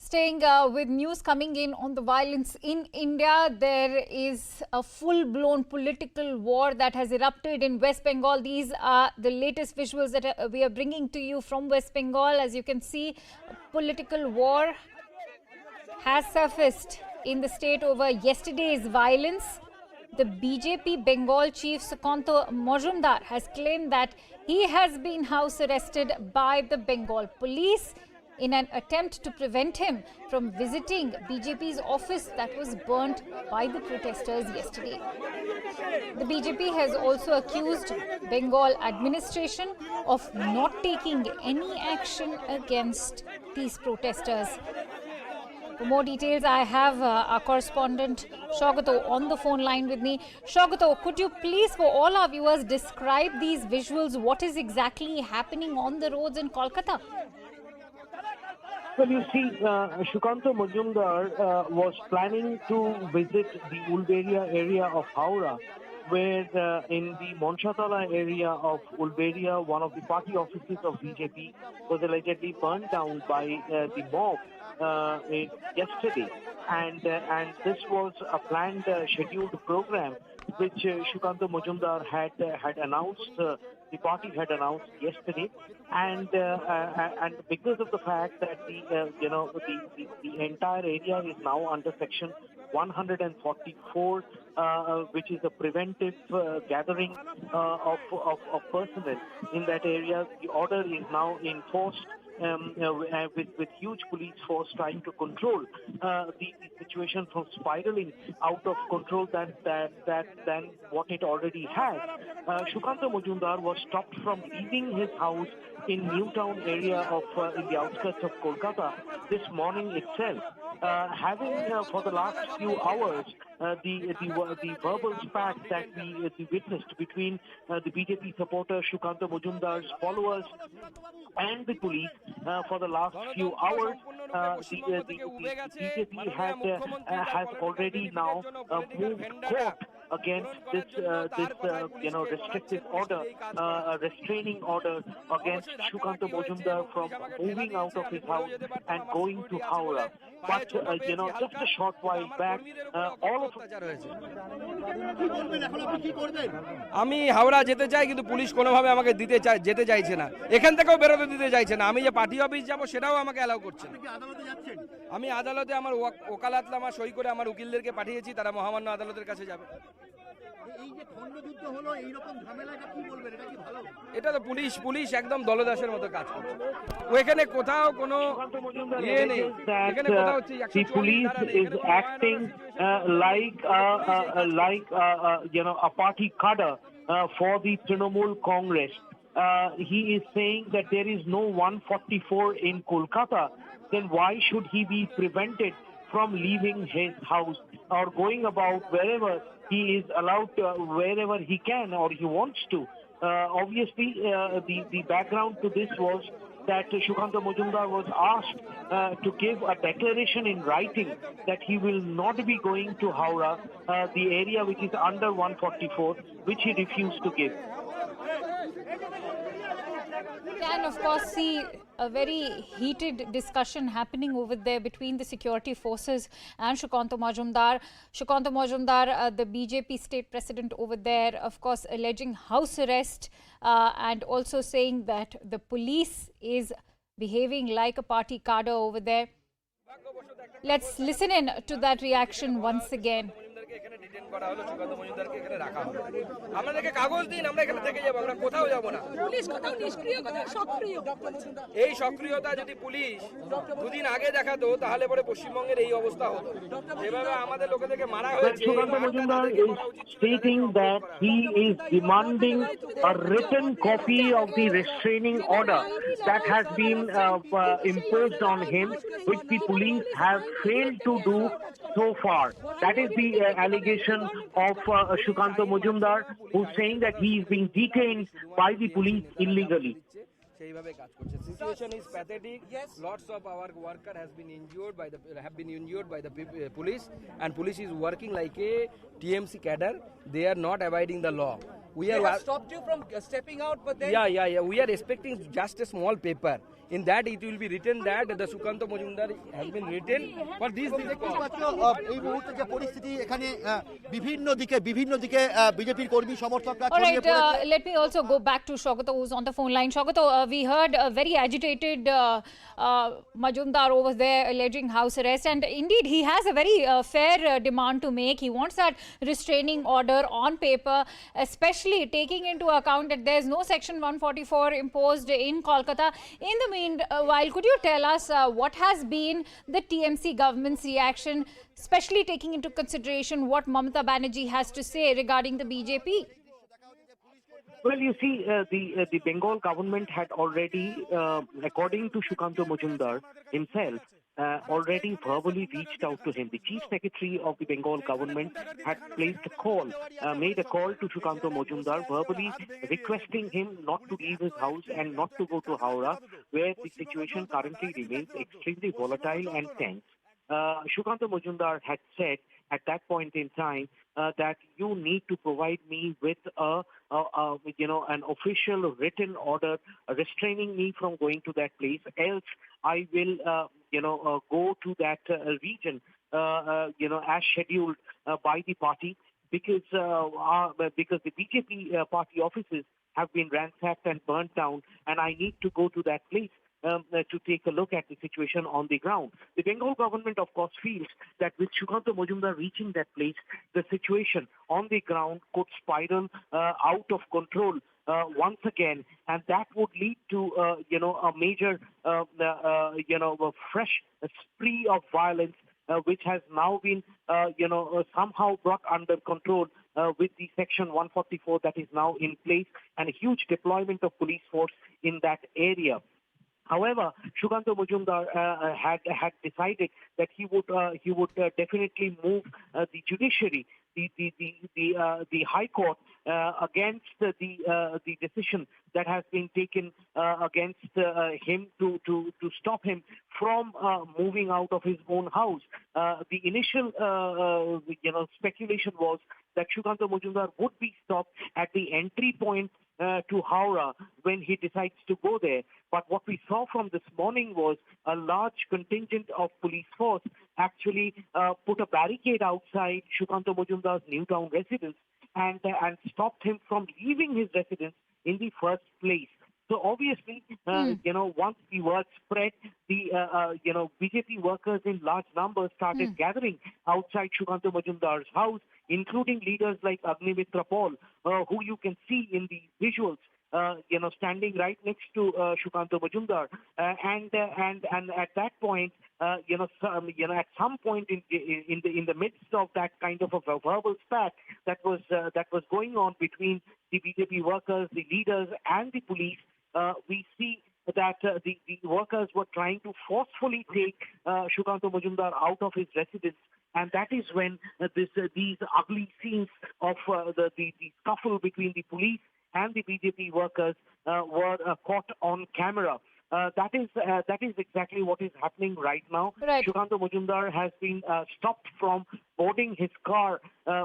Staying with news coming in on the violence in India, there is a full-blown political war that has erupted in West Bengal. These are the latest visuals that we are bringing to you from West Bengal. As you can see, a political war has surfaced in the state over yesterday's violence. The BJP Bengal chief Sukanta Majumdar has claimed that he has been house arrested by the Bengal police in an attempt to prevent him from visiting BJP's office that was burnt by the protesters yesterday. The BJP has also accused Bengal administration of not taking any action against these protesters. For more details, I have our correspondent Shogato on the phone line with me. Shogato, could you please, for all our viewers, describe these visuals? What is exactly happening on the roads in Kolkata? Well, you see, Sukanta Majumdar was planning to visit the Ulberia area of Howrah, where in the Monshatala area of Ulberia, one of the party offices of BJP was allegedly burned down by the mob yesterday. And this was a planned scheduled program which Sukanta Majumdar had announced. The party had announced yesterday, and because of the fact that the entire area is now under Section 144, which is a preventive gathering of personnel in that area, the order is now enforced. With huge police force trying to control the situation from spiraling out of control than what it already has. Sukanta Majumdar was stopped from leaving his house in Newtown area of in the outskirts of Kolkata this morning itself. Having for the last few hours the verbal spat that we witnessed between the BJP supporter Sukanta Majumdar's followers and the police for the last few hours, the BJP has already now moved court against this restrictive order, restraining order against Sukanta Majumdar from moving out of his house and going to Howrah. But just a short while back, all of আমি হাওড়া যেতে চাই, কিন্তু police কোনোভাবে আমাকে যেতে চাইছে না, এখান থেকেও বেরোতে দিতে চাইছে না। আমি যে পার্টি অফিস যাব সেটাও আমাকে অ্যালাউ করছে না। আমি আদালতে আমার ওকালাতনামা সই করে আমার উকিলদেরকে পাঠিয়েছি, তারা মহামান্য আদালতের কাছে যাবে। এটা তো পুলিশ একদম দলদাসের মতো কাজ করে। ওইখানে কোথাও কোনো ইয়ে নেই, এখানে কোথাও হচ্ছে the police is acting like a party cadre for the Trinamool Congress. He is saying that there is no 144 in Kolkata. Then why should he be prevented from leaving his house or going about wherever he is allowed to, wherever he can or he wants to? Obviously, the background to this was that Sukanta Majumdar was asked to give a declaration in writing that he will not be going to Howrah, the area which is under 144, which he refused to give. And of course, see a very heated discussion happening over there between the security forces and Sukanta Majumdar. Sukanta Majumdar, the BJP state president over there, of course, alleging house arrest and also saying that the police is behaving like a party cadre over there. Let's listen in to that reaction once again. আমাদেরকে কাগজ দিন, আমরা এখানে থেকে যাবো, আমরা কোথাও যাবো না। এই সক্রিয়তা যদি পুলিশ দুদিন আগে দেখাতো তাহলে পরে পশ্চিমবঙ্গের এই অবস্থা হতো। যেভাবে আমাদের লোকেদেরকে মারা হয়েছে, Sukanta Majumdar is stating that he is demanding a written copy of the restraining order that has been imposed on him, which the police have failed to do so far. That is the allegation of Sukanta Majumdar, who's saying that he is being detained by the police illegally. সেইভাবে কাজ করছে। Situation is pathetic. Lots of our worker have been injured by the police, and police is working like a TMC cadre. They are not abiding the law. We They are have stopped you from stepping out, but then yeah. We are expecting just a small paper. In that it will be written that the Sukanta Majumdar has been written for this. দেখতে পাচ্ছ, এই মুহূর্তে যে পরিস্থিতি এখানে বিভিন্ন দিকে বিজেপির কর্মী সমর্থকরা All ছড়িয়ে right, পড়েছে। let me also go back to Shaukat, who's on the phone line. Shaukat, we heard a very agitated Majumdar over there alleging house arrest, and indeed he has a very fair demand to make. He wants that restraining order on paper, especially taking into account that there's no Section 144 imposed in Kolkata. In the meanwhile, could you tell us what has been the TMC government's reaction, especially taking into consideration what Mamata Banerjee has to say regarding the BJP? Well, you see, the Bengal government had already, according to Shukanto Majumdar himself, already verbally reached out to him. The chief secretary of the Bengal government had placed a call, made a call to Shukanto Majumdar, verbally requesting him not to leave his house and not to go to Howrah, where the situation currently remains extremely volatile and tense. Shukanto Majumdar had said at that point in time that you need to provide me with an official written order restraining me from going to that place, else I will go to that region as scheduled by the party, because the BJP party offices have been ransacked and burnt down, and I need to go to that place to take a look at the situation on the ground. The Bengal government, of course, feels that with Shukanto Majumdar reaching that place, the situation on the ground could spiral out of control once again, and that would lead to a major a fresh spree of violence, which has now been somehow brought under control with the Section 144 that is now in place, and a huge deployment of police force in that area. However, Shukanto Majumdar had decided that he would definitely move the judiciary, the High Court, against the decision that has been taken against him to stop him from moving out of his own house. The initial speculation was that Shukanto Majumdar would be stopped at the entry point to Howrah when he decides to go there. But what we saw from this morning was a large contingent of police force actually put a barricade outside Shukanto Majumdar's Newtown residence and stopped him from leaving his residence in the first place. So obviously, once the word spread, the BJP workers in large numbers started gathering outside Shukanto Majumdar's house, including leaders like Agnimitra Paul, who you can see in the visuals, standing right next to Shukanto Majumdar, and at that point, at some point in the midst of that kind of a verbal spat that was going on between the BJP workers, the leaders, and the police, we see that the workers were trying to forcefully take Shukanto Majumdar out of his residence. And that is when these ugly scenes of the scuffle between the police and the BJP workers were caught on camera. That is exactly what is happening right now. Right. Shukanto Majumdar has been stopped from boarding his car,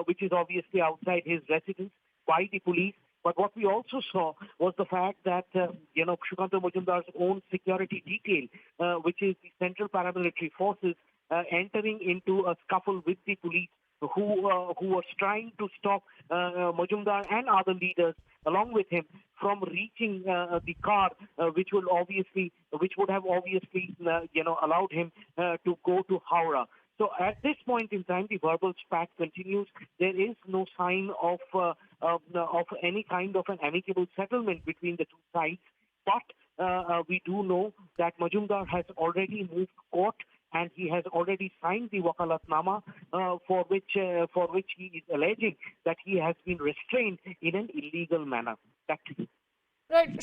which is obviously outside his residence, by the police. But what we also saw was the fact that, Shukanto Majumdar's own security detail, which is the Central Paramilitary Forces, entering into a scuffle with the police, who was trying to stop Majumdar and other leaders along with him from reaching the car, which would have obviously allowed him to go to Howrah. So at this point in time, the verbal spat continues. There is no sign of any kind of an amicable settlement between the two sides. But we do know that Majumdar has already moved court, and he has already signed the wakalatnama for which he is alleging that he has been restrained in an illegal manner. Back to you. Right,